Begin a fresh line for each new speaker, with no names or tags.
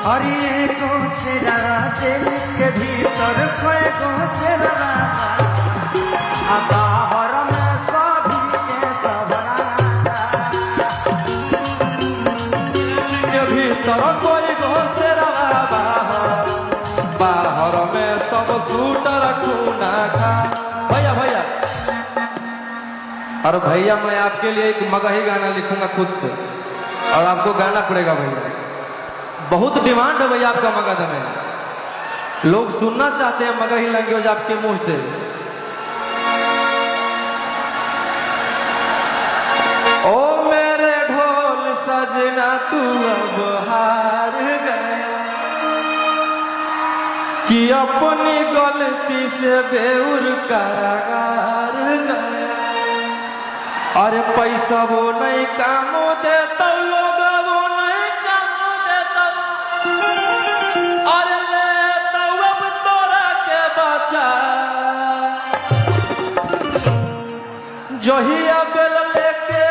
अरे गोसेरा दिल के भीतर खोए गोसेरा बाहर में सभी के सबरा
के भीतर कोई गोसेरा बाहर में सब सूटर खूना खा। भैया भैया और भैया मैं आपके लिए एक मगही गाना लिखूंगा खुद से और आपको गाना पड़ेगा भैया। बहुत डिमांड है भैया आपका मगध में, लोग सुनना चाहते हैं मगही लैंग्वेज आपके मुंह से। ओ मेरे ढोल सजना तू अब हार गया कि अपनी गलती से बेउर कारागार गया। अरे पैसा वो नहीं काम देता लोग वो नहीं काम देता। अरे लेता अब तोरा के बचा जहिया बेल लेके